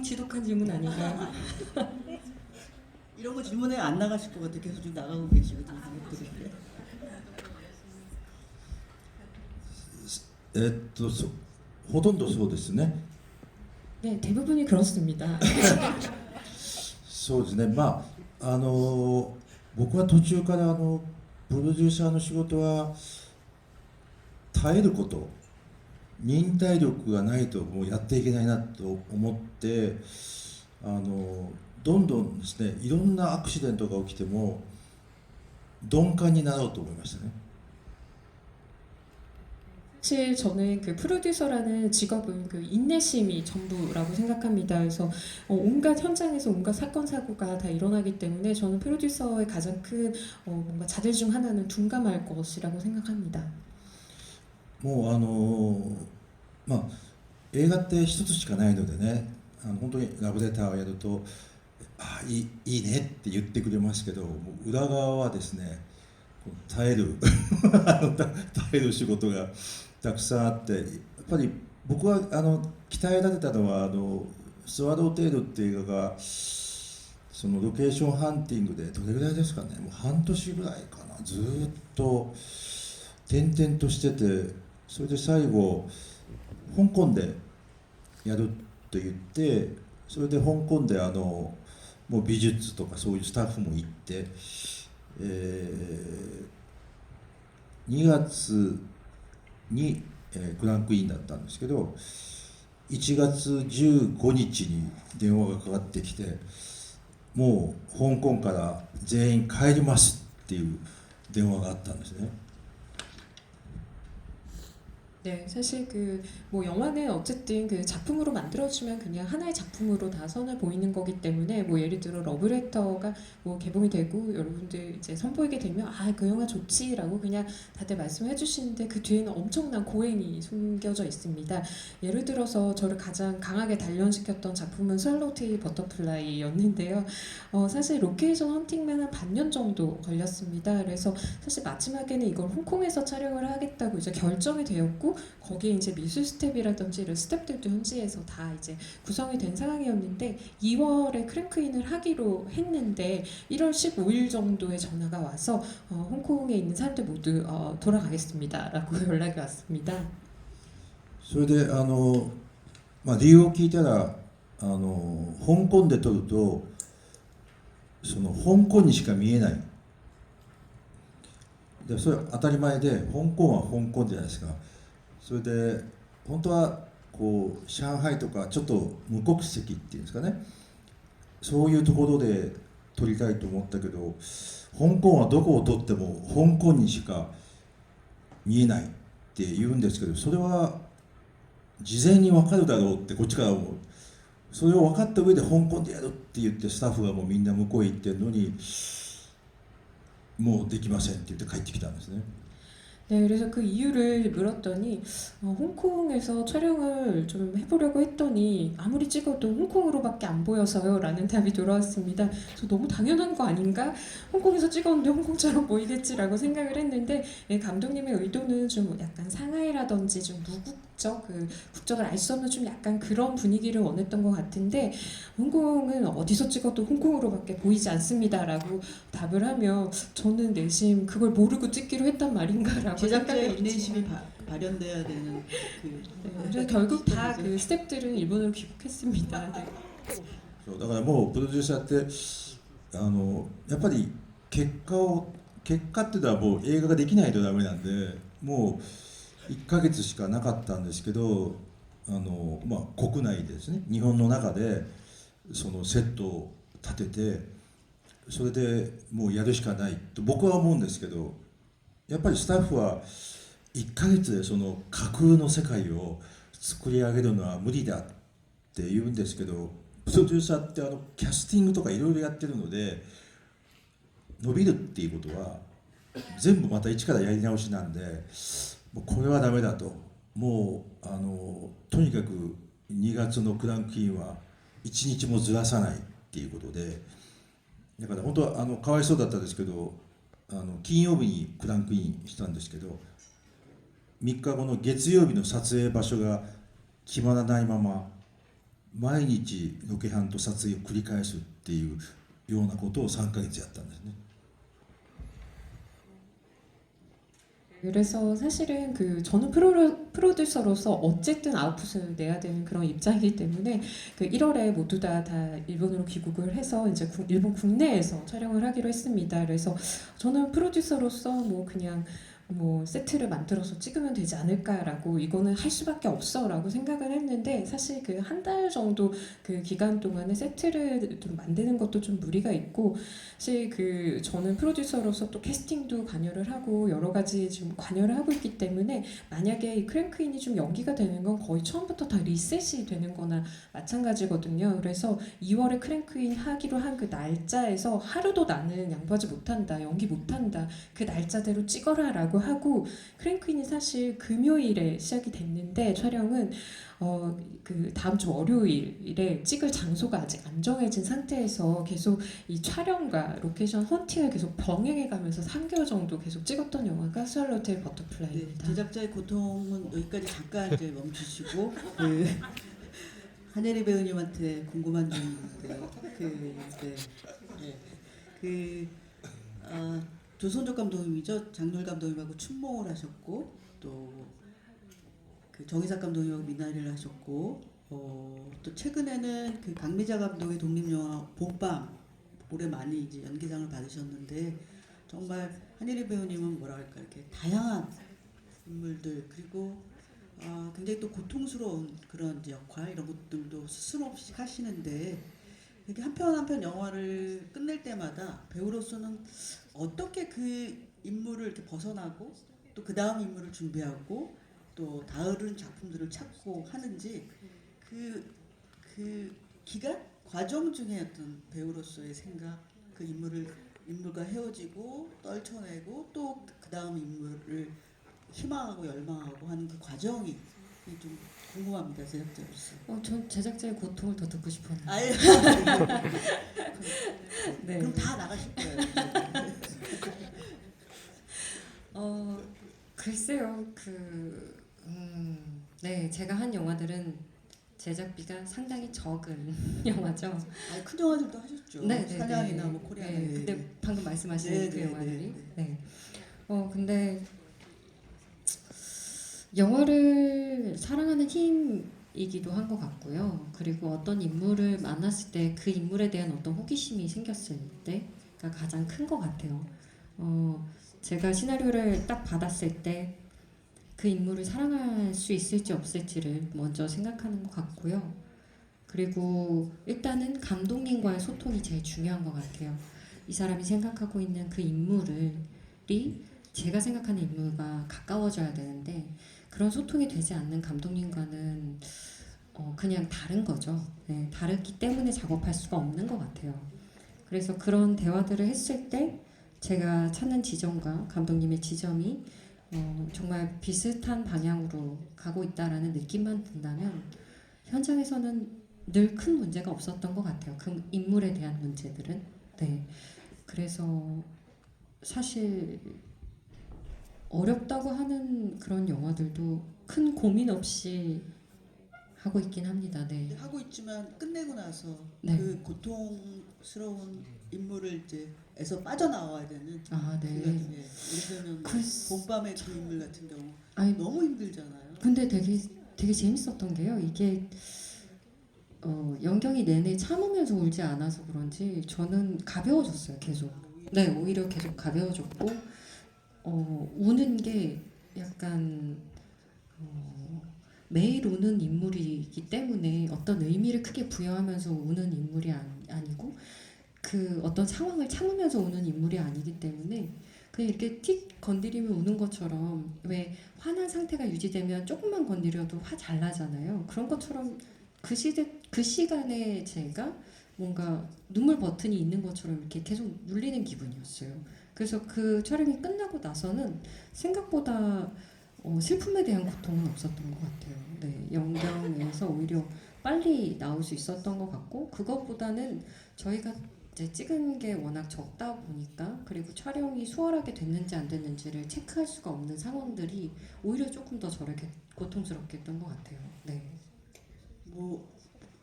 지독한 질문 아닌가요? 이런 거 질문에 안 나가실 것 같아. 계속 지금 나가고 계시거든요. ほとんどそうですね。 네, 대부분이 그렇습니다. そうですね。僕は途中からプロデューサーの仕事は耐えること、忍耐力がないともうやっていけないなと思って、どんどんですね、いろんなアクシデントが起きても鈍感になろうと思いましたね。 사실 저는 그 프로듀서라는 직업은 그 인내심이 전부라고 생각합니다. 그래서 온갖 현장에서 온갖 사건 사고가 다 일어나기 때문에 저는 프로듀서의 가장 큰 뭔가 자질 중 하나는 둔감할 것이라고 생각합니다. もう映画って一つしかないのでね、本当にラブレターをやるといいねって言ってくれますけど、もう裏側はですね、耐える耐える仕事がたくさんあって、やっぱり僕は鍛えられたのはスワローテールっていう映画がそのロケーションハンティングでどれぐらいですかね、もう半年ぐらいかな、ずっと転々としてて、それで最後香港でやると言って、それで香港でもう美術とかそういうスタッフも行って、2月に、クランクインだったんですけど、1月15日に電話がかかってきて、もう香港から全員帰りますっていう電話があったんですね。 네, 사실 그 뭐 영화는 어쨌든 그 작품으로 만들어주면 그냥 하나의 작품으로 다 선을 보이는 거기 때문에 뭐 예를 들어 러브레터가 뭐 개봉이 되고 여러분들 이제 선보이게 되면 그 영화 좋지라고 그냥 다들 말씀해 주시는데 그 뒤에는 엄청난 고행이 숨겨져 있습니다. 예를 들어서 저를 가장 강하게 단련시켰던 작품은 샬롯의 버터플라이였는데요. 사실 로케이션 헌팅만 한 반년 정도 걸렸습니다. 그래서 사실 마지막에는 이걸 홍콩에서 촬영을 하겠다고 이제 결정이 되었고 거기에 이제 미술 스텝이라든지 이런 스텝들도 현지에서 다 이제 구성이 된 상황이었는데 2월에 크랭크인을 하기로 했는데 1월 15일 정도에 전화가 와서 홍콩에 있는 사람들 모두 돌아가겠습니다라고 연락이 왔습니다. それで理由を聞いたら香港で撮るとその香港にしか見えない。でそれは当たり前で、香港は香港じゃないですか。それで本当はこう上海とかちょっと無国籍っていうんですかね、そういうところで撮りたいと思ったけど、香港はどこを撮っても香港にしか見えないって言うんですけど、それは事前に分かるだろうってこっちから思う。それを分かった上で香港でやるって言ってスタッフがもうみんな向こうへ行ってるのに、もうできませんって言って帰ってきたんですね。 네, 그래서 그 이유를 물었더니 홍콩에서 촬영을 좀 해보려고 했더니 아무리 찍어도 홍콩으로밖에 안 보여서요 라는 답이 돌아왔습니다. 그래서 너무 당연한 거 아닌가? 홍콩에서 찍었는데 홍콩처럼 보이겠지라고 생각을 했는데 감독님의 의도는 좀 약간 상하이라든지 좀 무국적, 그 국적을 알 수 없는 좀 약간 그런 분위기를 원했던 것 같은데 홍콩은 어디서 찍어도 홍콩으로밖에 보이지 않습니다라고 답을 하며 저는 내심 그걸 모르고 찍기로 했단 말인가라고 제작자의 인내심이 발현돼야 되는 그. 그래서 결국 다 그 스태프들은 일본으로 귀국했습니다. 네. そうだからもうプロデューサーってやっぱり結果っていうのはもう映画ができないとダメなんで、もう1ヶ月しかなかったんですけど、国内でですね、日本の中でそのセットを立てて、それでもうやるしかないと僕は思うんですけど、やっぱりスタッフは1ヶ月でその架空の世界を作り上げるのは無理だって言うんですけど、プロデューサーってキャスティングとかいろいろやってるので、伸びるっていうことは全部また一からやり直しなんで、もうこれはダメだと、もうとにかく2月のクランクインは1日もずらさないっていうことで、だから本当はかわいそうだったんですけど、金曜日にクランクインしたんですけど、3日後の月曜日の撮影場所が決まらないまま毎日ロケハンと撮影を繰り返すっていうようなことを3ヶ月やったんですね。 그래서 사실은 그 저는 프로듀서로서 어쨌든 아웃풋을 내야 되는 그런 입장이기 때문에 그 1월에 모두 다 일본으로 귀국을 해서 이제 일본 국내에서 촬영을 하기로 했습니다. 그래서 저는 프로듀서로서 뭐 그냥 뭐 세트를 만들어서 찍으면 되지 않을까라고 이거는 할 수밖에 없어라고 생각을 했는데 사실 그 한 달 정도 그 기간 동안에 세트를 좀 만드는 것도 좀 무리가 있고 사실 그 저는 프로듀서로서 또 캐스팅도 관여를 하고 여러 가지 좀 관여를 하고 있기 때문에 만약에 이 크랭크인이 좀 연기가 되는 건 거의 처음부터 다 리셋이 되는 거나 마찬가지거든요. 그래서 2월에 크랭크인 하기로 한 그 날짜에서 하루도 나는 양보하지 못한다, 연기 못한다, 그 날짜대로 찍어라라고 하고 크랭크인이 사실 금요일에 시작이 됐는데 촬영은 그 다음 주 월요일에 찍을 장소가 아직 안 정해진 상태에서 계속 이 촬영과 로케이션 헌팅을 계속 병행해 가면서 3개월 정도 계속 찍었던 영화가 스왈로우 테일 네, 버터플라이입니다. 제작자의 고통은 여기까지 잠깐 이제 멈추시고 그 한예리 배우님한테 궁금한 점이 있는데요. 조선족 감독님이죠. 장률 감독님하고 춘몽을 하셨고 또 그 정희삭 감독님하고 미나리를 하셨고 또 최근에는 그 강미자 감독의 독립영화 봄밤 올해 많이 이제 연기상을 받으셨는데 정말 한예리 배우님은 뭐랄까 이렇게 다양한 인물들 그리고 굉장히 또 고통스러운 그런 이제 역할 이런 것들도 스스럼 없이 하시는데 이렇게 한 편 한 편 영화를 끝낼 때마다 배우로서는 어떻게 그 인물을 이렇게 벗어나고 또 그 다음 인물을 준비하고 또 다른 작품들을 찾고 하는지 그 기간 과정 중에 어떤 배우로서의 생각 그 인물과 헤어지고 떨쳐내고 또 그 다음 인물을 희망하고 열망하고 하는 그 과정이 좀 궁금합니다 제작자로서. 전 제작자의 고통을 더 듣고 싶어요. 아예 네. 그럼 다 나가실 거예요. 글쎄요, 네, 제가 한 영화들은 제작비가 상당히 적은 영화죠. 큰 영화들도 하셨죠. 네, 네, 사냥이나 네. 뭐 코리아. 네, 근데 방금 말씀하신 네, 그 네, 영화들이. 네, 네. 근데 영화를 사랑하는 힘이기도 한 것 같고요. 그리고 어떤 인물을 만났을 때 그 인물에 대한 어떤 호기심이 생겼을 때가 가장 큰 것 같아요. 제가 시나리오를 딱 받았을 때 그 인물을 사랑할 수 있을지 없을지를 먼저 생각하는 것 같고요. 그리고 일단은 감독님과의 소통이 제일 중요한 것 같아요. 이 사람이 생각하고 있는 그 인물이 제가 생각하는 인물과 가까워져야 되는데 그런 소통이 되지 않는 감독님과는 그냥 다른 거죠. 네, 다르기 때문에 작업할 수가 없는 것 같아요. 그래서 그런 대화들을 했을 때 제가 찾는 지점과 감독님의 지점이 정말 비슷한 방향으로 가고 있다라는 느낌만 든다면 현장에서는 늘 큰 문제가 없었던 것 같아요. 그 인물에 대한 문제들은. 네. 그래서 사실 어렵다고 하는 그런 영화들도 큰 고민 없이 하고 있긴 합니다. 네. 하고 있지만 끝내고 나서 네. 그 고통스러운 인물을 이제 에서 빠져나와야 되는 아, 네. 예를 들면 봄밤의 그 인물 같은 경우 아니, 너무 힘들잖아요. 근데 되게 재밌었던 게요. 이게 연경이 내내 참으면서 울지 않아서 그런지 저는 가벼워졌어요. 계속. 네, 오히려 계속 가벼워졌고 우는 게 약간 매일 우는 인물이기 때문에 어떤 의미를 크게 부여하면서 우는 인물이 아니고 그 어떤 상황을 참으면서 우는 인물이 아니기 때문에 그냥 이렇게 틱 건드리면 우는 것처럼 왜 화난 상태가 유지되면 조금만 건드려도 화 잘 나잖아요. 그런 것처럼 그 시간에 제가 뭔가 눈물 버튼이 있는 것처럼 이렇게 계속 눌리는 기분이었어요. 그래서 그 촬영이 끝나고 나서는 생각보다 슬픔에 대한 고통은 없었던 것 같아요. 네, 연경에서 오히려 빨리 나올 수 있었던 것 같고 그것보다는 저희가 이제 찍은 게 워낙 적다 보니까 그리고 촬영이 수월하게 됐는지 안 됐는지를 체크할 수가 없는 상황들이 오히려 조금 더 저렇게 고통스럽게 했던 것 같아요. 네. 뭐